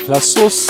La sauce,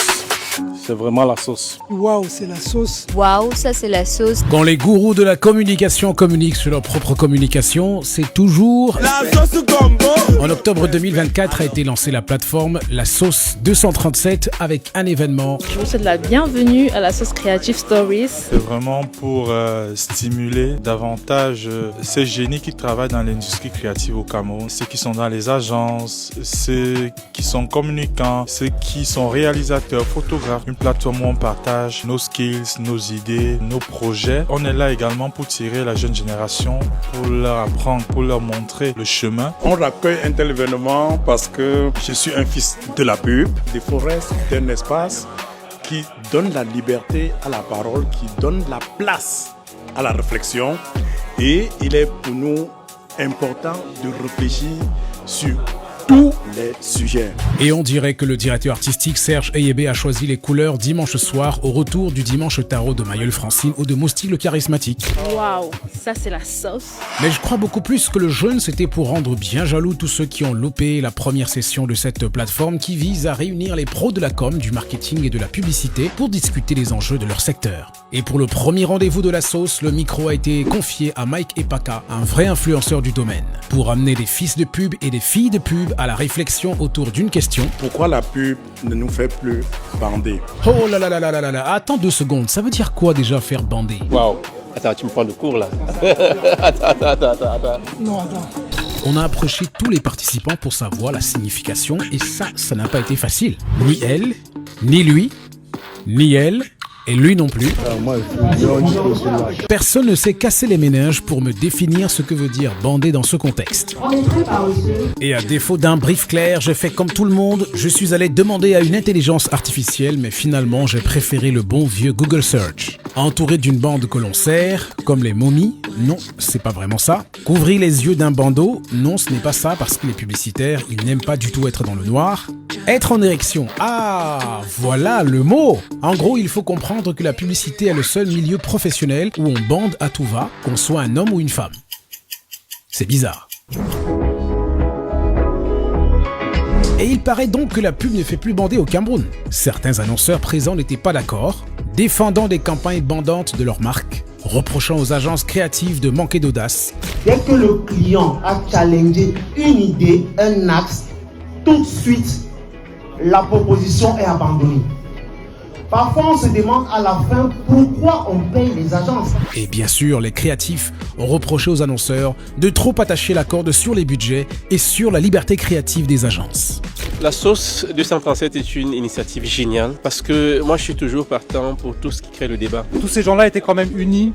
c'est vraiment la sauce. Waouh, c'est la sauce. Waouh, ça c'est la sauce. Quand les gourous de la communication communiquent sur leur propre communication, c'est toujours... La sauce gombo. En octobre 2024 a été lancée la plateforme La Sauce 237 avec un événement. Je vous souhaite la bienvenue à la Sauce Creative Stories. C'est vraiment pour stimuler davantage ces génies qui travaillent dans l'industrie créative au Cameroun, ceux qui sont dans les agences, ceux qui sont communicants, ceux qui sont réalisateurs, photographes. Une plateforme où on partage nos skills, nos idées, nos projets. On est là également pour tirer la jeune génération, pour leur apprendre, pour leur montrer le chemin. On accueille un tel événement parce que je suis un fils de la pub. Des forêts, c'est un espace qui donne la liberté à la parole, qui donne la place à la réflexion. Et il est pour nous important de réfléchir sur tous les sujets. Et on dirait que le directeur artistique Serge Eyébé a choisi les couleurs dimanche soir au retour du dimanche tarot de Mayol Francine ou de Moustique le charismatique. Waouh, ça c'est la sauce. Mais je crois beaucoup plus que le jeûne c'était pour rendre bien jaloux tous ceux qui ont loupé la première session de cette plateforme qui vise à réunir les pros de la com, du marketing et de la publicité pour discuter des enjeux de leur secteur. Et pour le premier rendez-vous de la sauce, le micro a été confié à Mike Epaka, un vrai influenceur du domaine, pour amener des fils de pub et des filles de pub à la réflexion autour d'une question. Pourquoi la pub ne nous fait plus bander? Oh là là là là là là, attends 2 secondes, ça veut dire quoi déjà faire bander? Waouh, attends, tu me prends de cours là. attends. Non, attends. On a approché tous les participants pour savoir la signification et ça n'a pas été facile. Ni elle, ni lui, ni elle, et lui non plus. Personne ne s'est cassé les méninges pour me définir ce que veut dire bander dans ce contexte. Et à défaut d'un brief clair, j'ai fait comme tout le monde, je suis allé demander à une intelligence artificielle, mais finalement j'ai préféré le bon vieux Google Search. Entouré d'une bande que l'on serre, comme les momies, non, c'est pas vraiment ça. Couvrir les yeux d'un bandeau, non, ce n'est pas ça parce que les publicitaires, ils n'aiment pas du tout être dans le noir. Être en érection, ah, voilà le mot. En gros, il faut comprendre que la publicité est le seul milieu professionnel où on bande à tout va, qu'on soit un homme ou une femme. C'est bizarre. Et il paraît donc que la pub ne fait plus bander au Cameroun. Certains annonceurs présents n'étaient pas d'accord, défendant des campagnes bandantes de leur marque, reprochant aux agences créatives de manquer d'audace. Dès que le client a challengé une idée, un axe, tout de suite, la proposition est abandonnée. Parfois, on se demande à la fin pourquoi on paye les agences. Et bien sûr, les créatifs ont reproché aux annonceurs de trop attacher la corde sur les budgets et sur la liberté créative des agences. La sauce 237 est une initiative géniale parce que moi je suis toujours partant pour tout ce qui crée le débat. Tous ces gens-là étaient quand même unis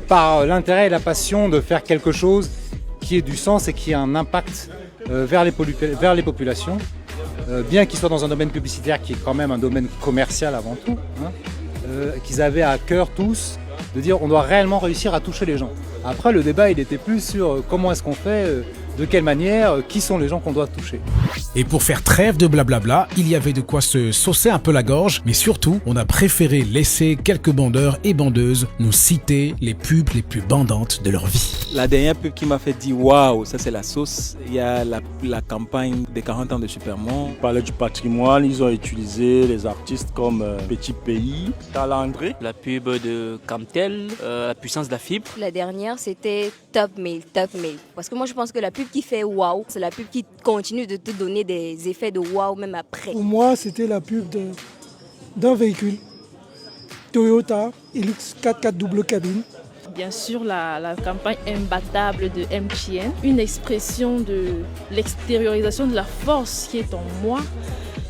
par l'intérêt et la passion de faire quelque chose qui ait du sens et qui ait un impact vers les populations. Bien qu'ils soient dans un domaine publicitaire qui est quand même un domaine commercial avant tout, qu'ils avaient à cœur tous de dire on doit réellement réussir à toucher les gens. Après le débat il était plus sur comment est-ce qu'on fait, de quelle manière, qui sont les gens qu'on doit toucher. Et pour faire trêve de blablabla, il y avait de quoi se saucer un peu la gorge, mais surtout, on a préféré laisser quelques bandeurs et bandeuses nous citer les pubs les plus bandantes de leur vie. La dernière pub qui m'a fait dire waouh, ça c'est la sauce. Il y a la campagne des 40 ans de Supermont. On parlait du patrimoine, ils ont utilisé les artistes comme Petit Pays, Talandré. La pub de Camtel, la puissance de la fibre. La dernière c'était Top Mail. Parce que moi je pense que la pub qui fait waouh, c'est la pub qui continue de te donner des effets de waouh même après. Pour moi, c'était la pub d'un véhicule Toyota Hilux 4x4 double cabine. Bien sûr, la campagne imbattable de MTN, une expression de l'extériorisation de la force qui est en moi.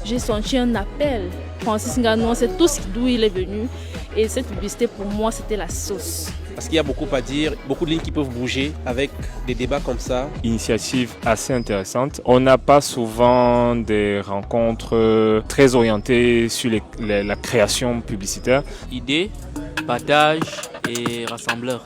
J'ai senti un appel. Francis Ngannou, c'est tout d'où il est venu. Et cette publicité, pour moi, c'était la sauce. Parce qu'il y a beaucoup à dire, beaucoup de lignes qui peuvent bouger avec des débats comme ça. Initiative assez intéressante. On n'a pas souvent des rencontres très orientées sur la création publicitaire. Idée, partage et rassembleur.